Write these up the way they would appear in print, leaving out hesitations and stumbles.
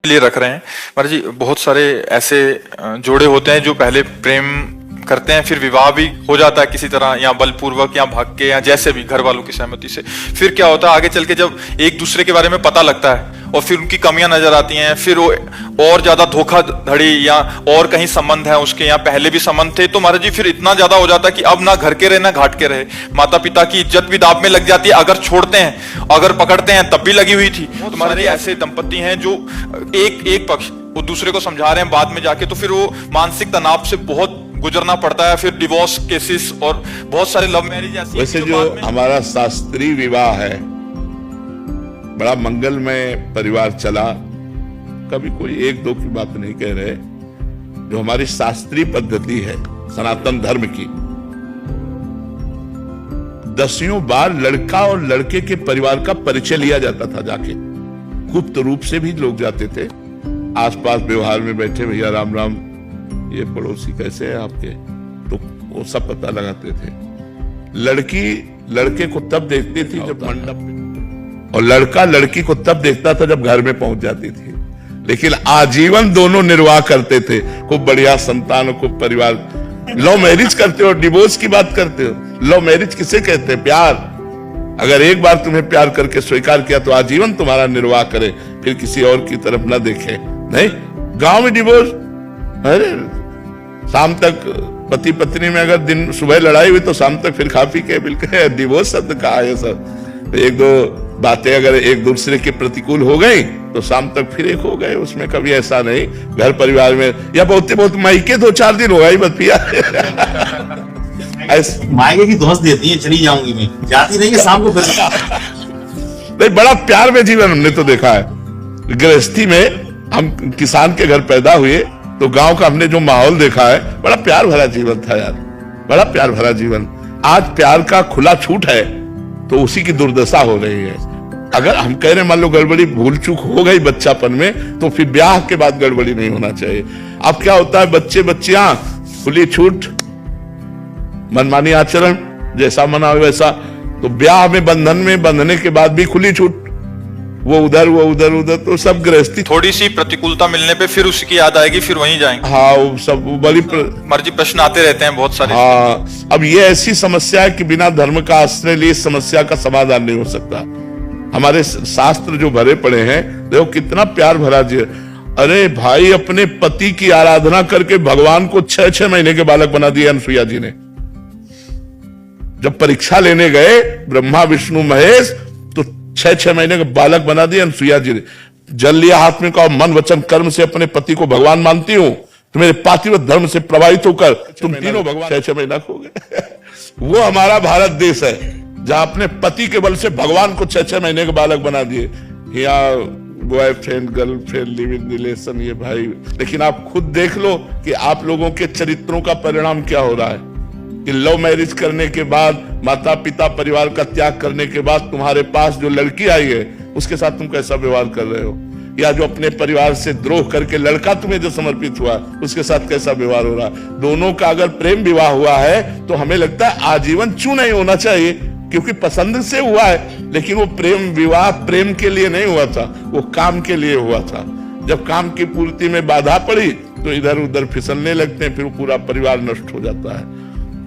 लिए रख रहे हैं। महाराज जी, बहुत सारे ऐसे जोड़े होते हैं जो पहले प्रेम करते हैं, फिर विवाह भी हो जाता है किसी तरह, या बलपूर्वक या भाग के, या जैसे भी घर वालों की सहमति से। फिर क्या होता है आगे चल के, जब एक दूसरे के बारे में पता लगता है और फिर उनकी कमियां नजर आती हैं, फिर वो और ज्यादा धोखाधड़ी या और कहीं संबंध है उसके, या पहले भी संबंध थे, तो महाराज जी फिर इतना ज्यादा हो जाता है कि अब ना घर के रहे ना घाट के रहे। माता पिता की इज्जत भी दांव में लग जाती है, अगर छोड़ते हैं, अगर पकड़ते हैं तब भी लगी हुई थी। तो महाराज जी ऐसे दंपति हैं जो एक पक्ष वो दूसरे को समझा रहे हैं, बाद में जाके तो फिर वो मानसिक तनाव से बहुत गुजरना पड़ता है, फिर डिवोर्स केसेस और बहुत सारे लव मैरिज ऐसी। वैसे जो हमारा शास्त्रीय विवाह है, बड़ा मंगलमय परिवार चला, कभी कोई एक दो की बात नहीं कह रहे। जो हमारी शास्त्रीय पद्धति है सनातन धर्म की, 10 बार लड़का और लड़के के परिवार का परिचय लिया जाता था जाके। गुप्त रूप से भी लोग जाते थे, आसपास व्यवहार में बैठे, भैया राम राम, ये पड़ोसी कैसे है आपके, तो वो सब पता लगाते थे। लड़की लड़के को तब देखती थी जब मंडप में, और लड़का लड़की को तब देखता था जब घर में पहुंच जाती थी। लेकिन आजीवन दोनों निर्वाह करते थे, खूब बढ़िया संतान, खूब परिवार। लव मैरिज करते हो, डिवोर्स की बात करते हो। लव मैरिज किसे कहते हैं? प्यार। अगर एक बार तुम्हें प्यार करके स्वीकार किया तो आजीवन तुम्हारा निर्वाह करे, फिर किसी और की तरफ न देखे। नहीं, गांव में डिवोर्स, अरे शाम तक पति पत्नी में अगर दिन सुबह लड़ाई हुई तो शाम तक फिर खा पी के बिल्कुल डिवोर्स शब्द कहा है सब। एक दो बातें अगर एक दूसरे के प्रतिकूल हो गई तो शाम तक फिर एक हो गए, उसमें कभी ऐसा नहीं। घर परिवार में या बहुत मायके 2-4 दिन होगा ही मत पिया। मायके की दोस्त देती है, चली जाऊंगी मैं, जाती नहीं है शाम को फिर। नहीं, बड़ा प्यार में जीवन हमने तो देखा है। गृहस्थी में हम किसान के घर पैदा हुए तो गांव का हमने जो माहौल देखा है, बड़ा प्यार भरा जीवन था यार, बड़ा प्यार भरा जीवन। आज प्यार का खुला छूट है तो उसी की दुर्दशा हो रही है। अगर हम कह रहे मान लो गड़बड़ी भूल चूक हो गई बच्चापन में, तो फिर ब्याह के बाद गड़बड़ी नहीं होना चाहिए। अब क्या होता है, बच्चे बच्चियां खुली छूट, मनमानी आचरण, जैसा मना वैसा। तो ब्याह में बंधन में बंधने के बाद भी खुली छूट, वो उधर, तो सब गृहस्थी। थोड़ी सी प्रतिकूलता मिलने पे फिर उसकी याद आएगी, फिर वहीं जाएंगे। हाँ, वो सब बड़ी मर्जी प्रश्न आते रहते हैं बहुत सारे। हाँ, अब ये ऐसी समस्या है कि बिना धर्म का आश्रय लिए इस समस्या का समाधान नहीं हो सकता। हमारे शास्त्र जो भरे पड़े हैं, देखो कितना प्यार भरा जी। अरे भाई, अपने पति की आराधना करके भगवान को 6-6 महीने के बालक बना दिया अनसुईया जी ने। जब परीक्षा लेने गए ब्रह्मा विष्णु महेश, तो 6-6 महीने का बालक बना दिया अनसुईया जी ने। जल लिया हाथ में, कहा मन वचन कर्म से अपने पति को भगवान मानती हूं, तो मेरे पार्थिव धर्म से प्रभावित होकर तुम तीनों भगवान 6-6 महीना हो गए। वो हमारा भारत देश है जहां अपने पति के बल से भगवान को 6-6 महीने के बालक बना दिए। यहाँ boyfriend girlfriend live in relation, ये भाई। लेकिन आप खुद देख लो कि आप लोगों के चरित्रों का परिणाम क्या हो रहा है कि लव मैरिज करने के बाद, माता पिता परिवार का त्याग करने के बाद तुम्हारे पास जो लड़की आई है उसके साथ तुम कैसा व्यवहार कर रहे हो, या जो अपने परिवार से द्रोह करके लड़का तुम्हें जो समर्पित हुआ उसके साथ कैसा व्यवहार हो रहा है। दोनों का अगर प्रेम विवाह हुआ है तो हमें लगता है आजीवन क्यों नहीं होना चाहिए, क्योंकि पसंद से हुआ है। लेकिन वो प्रेम विवाह प्रेम के लिए नहीं हुआ था, वो काम के लिए हुआ था। जब काम की पूर्ति में बाधा पड़ी तो इधर उधर फिसलने लगते हैं, फिर पूरा परिवार नष्ट हो जाता है।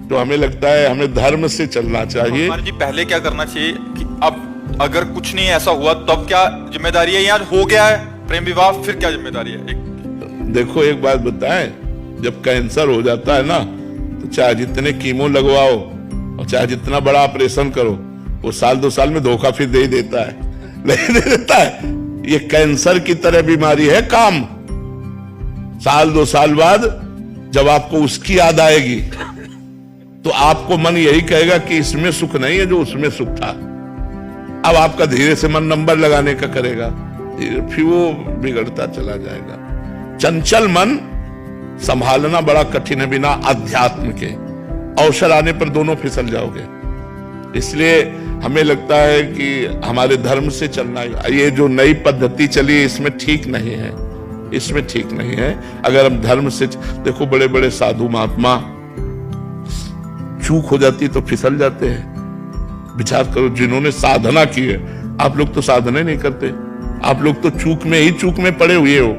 तो हमें लगता है हमें धर्म से चलना चाहिए। जी, पहले क्या करना चाहिए कि अब अगर कुछ नहीं ऐसा हुआ तब क्या जिम्मेदारी है, या हो गया है प्रेम विवाह फिर क्या जिम्मेदारी है? देखो एक बात बताएं, जब कैंसर हो जाता है ना, तो चाहे जितने कीमो लगवाओ और चाहे जितना बड़ा ऑपरेशन करो, वो 1-2 साल में धोखा फिर दे ही देता है, नहीं दे देता है। ये कैंसर की तरह बीमारी है काम। 1-2 साल बाद जब आपको उसकी याद आएगी तो आपको मन यही कहेगा कि इसमें सुख नहीं है जो उसमें सुख था। अब आपका धीरे से मन नंबर लगाने का करेगा, फिर वो बिगड़ता चला जाएगा। चंचल मन संभालना बड़ा कठिन है बिना अध्यात्म के। अवसर आने पर दोनों फिसल जाओगे। इसलिए हमें लगता है कि हमारे धर्म से चलना, ये जो नई पद्धति चली इसमें ठीक नहीं है, इसमें ठीक नहीं है। अगर हम धर्म से देखो, बड़े बड़े साधु महात्मा चूक हो जाती तो फिसल जाते हैं। विचार करो, जिन्होंने साधना की है, आप लोग तो साधना नहीं करते, आप लोग तो चूक में पड़े हुए हो।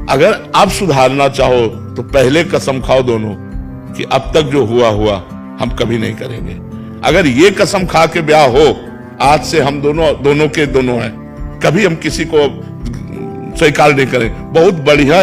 अगर आप सुधारना चाहो तो पहले कसम खाओ दोनों कि अब तक जो हुआ हम कभी नहीं करेंगे। अगर ये कसम खा के ब्याह हो, आज से हम दोनों के दोनों हैं, कभी हम किसी को स्वीकार नहीं करें। बहुत बढ़िया